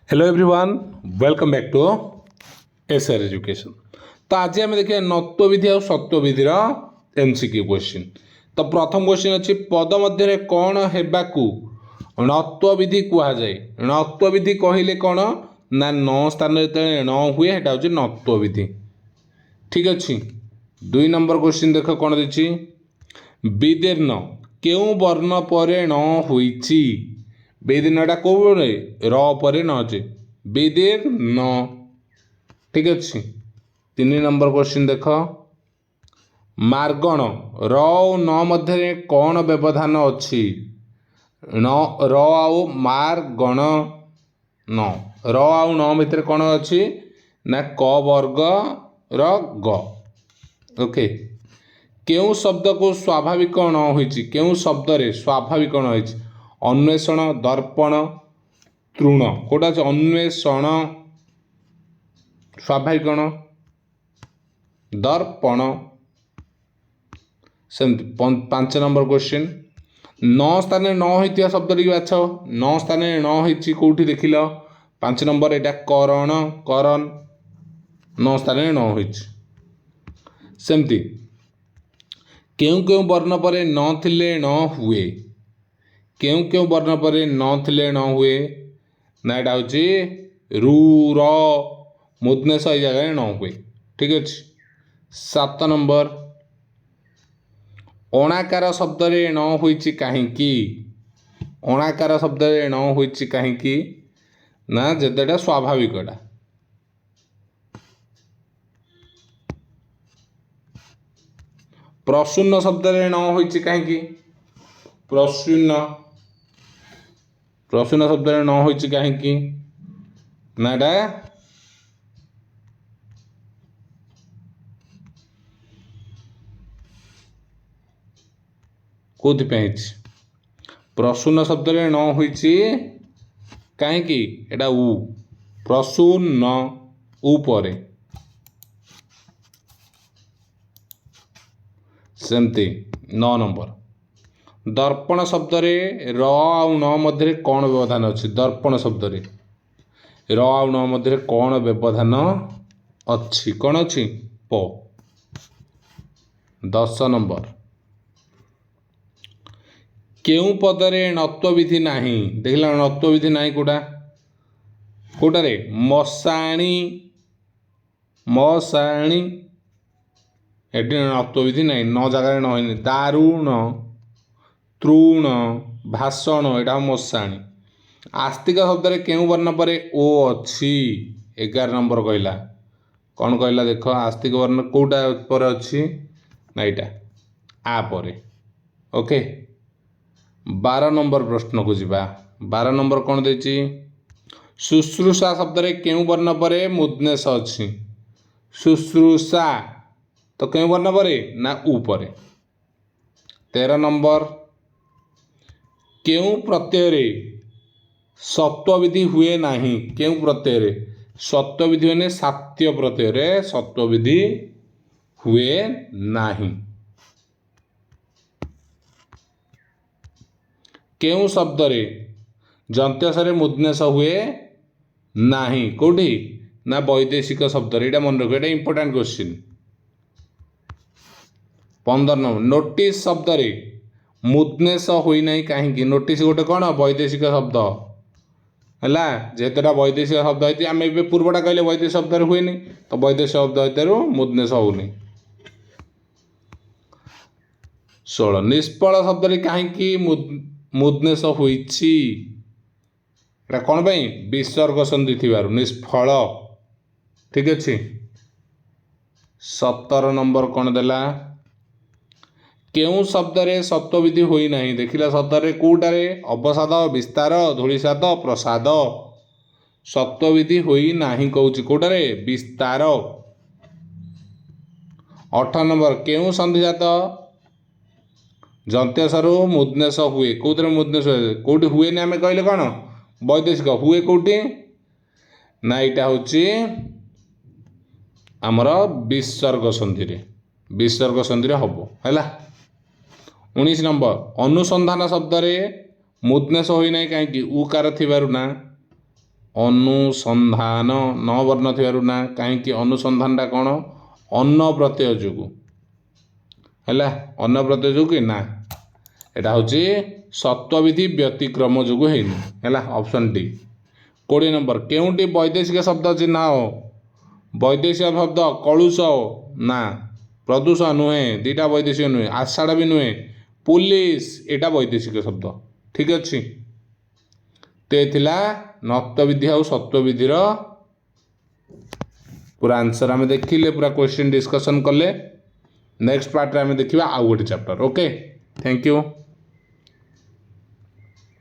Hello everyone, welcome back to SR education. तो आज आम देखिए नत्व विधि और सत्व विधिर एमसीक्यू क्वेश्चन। तो प्रथम क्वेश्चन अच्छी पद मध्य कौन हेबाकू नत्व विधि कहुए। नत्व विधि कहले कौन ना न स्थान जो न हुए सेटा हूँ नत्व विधि। ठीक अच्छे। 2 नंबर क्वेश्चन देख कौन देछि विदीर्ण केउ वर्ण पर न होइछि। विदीर्णटा कौ र पर न अच्छे विदीर्ण। ठीक अच्छे। 3 नंबर क्वेश्चन देख मार्गण र न मध्य कौन व्यवधान अच्छी। न र आउ मार्गण न र आउ न भितर कौन अच्छी ना क वर्ग र ग। ओके। केउ शब्द को स्वाभाविक न होइछि। केउ शब्द रे स्वाभाविक न होइछि अन्वेषण दर्पण तृण कोटा अच्छे अन्वेषण स्वाभाविक न दर्पण। सेमती 5 नंबर क्वेश्चन न स्थान न होइतिया शब्द टी बाछ। न स्थान न होइछि कोठी देखिल 5 नंबर एटा करण करन न स्थान न होइछि। सेमती केउ केउ वर्ण पर न थिले न हुए। केउ केउ वर्ण पर न थिले न हुए ना एटा होछि रु र मुदनेश ए जगह न हुए। ठीक अच्छे। 7 नंबर अणाकार शब्द रे न होइछि काहींकी। अणाकार शब्द रे न होइछि काहींकी ना जेतेटा स्वाभाविकटा। प्रसून्न शब्द रे न होइछि काहींकी। प्रसून्न प्रसून्न शब्द रे न होइछि काहींकी ना एटा कोथि पे हिच प्रसून्न शब्द रे न होइछि काहींकी एटा उ प्रसून्न उ परे। सेमती 9 नंबर दर्पण शब्द रे र आउ न मध्य कौन व्यवधान अच्छी। दर्पण शब्द रे र आउ न मध्य कौन व्यवधान अच्छी कौन अच्छी प। 10 नंबर केउ पदरे नत्व विधि नाही। देखिला नत्व विधि नाही कोटा कोटा रे मशाणी मशाणी एटी नत्व विधि नाही न जगह न होइनी। दारुण तृण भाषण एटा मशाणी। आस्तिक शब्द रे केउ वर्ण पर ओ अच्छी 11 नंबर कहला कौन कहला देख आस्तिक वर्ण कोटा पर अच्छी ना एटा आ परे। ओके। 12 नंबर प्रश्न को जिबा। 12 नंबर कौन देछि शुश्रूषा शब्द रे केउ वर्ण पर मुदनेश अच्छी। शुश्रूषा तो केउ वर्ण पर ना उ परे। 13 नंबर केउ प्रत्यय रे सत्व विधि हुए नाही। केउ प्रत्यय रे सत्व विधि होने सात्य प्रत्यय रे सत्व विधि हुए नाही। केउ शब्द रे जंत्यस रे मुदनेश हुए नाही कोठी ना वैदेशिक शब्द रे। एटा मन रखो एटा इंपोर्टेंट क्वेश्चन। 15 नंबर नोटिस शब्द रे मुदनेश होई नाही काहींकी। नोटिस गोटे कौन वैदेशिक शब्द हैला जेतेटा वैदेशिक शब्द होती आम ए पूर्वटा कहले वैदेशिक शब्द रे हुए नहीं तो वैदेशिक शब्द हेतु मुदनेश होउनी। 16 निष्फल शब्द रे काहींकी मुदनेश होइछि एटा कौन पई विसर्ग संधि थिबारु निष्फल। ठीक अच्छे। 17 नंबर कौन देला केउ शब्द रे सत्व विधि होई नाही। देखिला शब्द रे कोटा रे अवसाद विस्तार धूलिसाद प्रसाद सत्व विधि होई नाही कहूछि कोटा रे विस्तार। 18 नंबर केउ संधिजात जंत्यसरु मुदनेश हुए कोथरे मुदनेश हुए कोठी हुए नि आमे कहले कौन वैदेशिक हुए कोठी ना एटा होछि हमर विसर्ग संधि रे हबो हैला। 19 नंबर अनुसंधान शब्द रे मुदनेश होई नाही काहींकी उकार थिबारु ना ଅନୁସନ୍ଧାନ ନ ବର୍ଣ୍ଣ ଥିବାରୁ ନା କାହିଁକି ଅନୁସନ୍ଧାନଟା କ'ଣ ଅନ୍ନ ପ୍ରତ୍ୟୟ ଯୋଗୁଁ ହେଲା ଅନ୍ନ ପ୍ରତ୍ୟୟ ଯୋଗୁଁ କି ନା ଏଇଟା ହେଉଛି ସତ୍ୱବିଧି ବ୍ୟତିକ୍ରମ ଯୋଗୁଁ ହେଇନି ହେଲା ଅପସନ୍ ଡି। 20 ନମ୍ବର କେଉଁଟି ବୈଦେଶିକ ଶବ୍ଦ ଅଛି ନା ବୈଦେଶିକ ଶବ୍ଦ କଳୁଷ ନା ପ୍ରଦୂଷଣ ନୁହେଁ ଦୁଇଟା ବୈଦେଶିକ ନୁହେଁ ଆଷାଢ଼ ବି ନୁହେଁ ପୁଲିସ ଏଇଟା ବୈଦେଶିକ ଶବ୍ଦ ଠିକ୍ ଅଛି। ତ ଏ ଥିଲା ନକ୍ତବିଧି ଆଉ ସତ୍ୱବିଧିର ପୁରା ଆନ୍ସର ଆମେ ଦେଖିଲେ ପୁରା କ୍ୱେଶ୍ଚିନ୍ ଡିସ୍କସନ୍ କଲେ। ନେକ୍ସଟ ପାର୍ଟରେ ଆମେ ଦେଖିବା ଆଉ ଗୋଟେ ଚାପ୍ଟର। Okay thank you.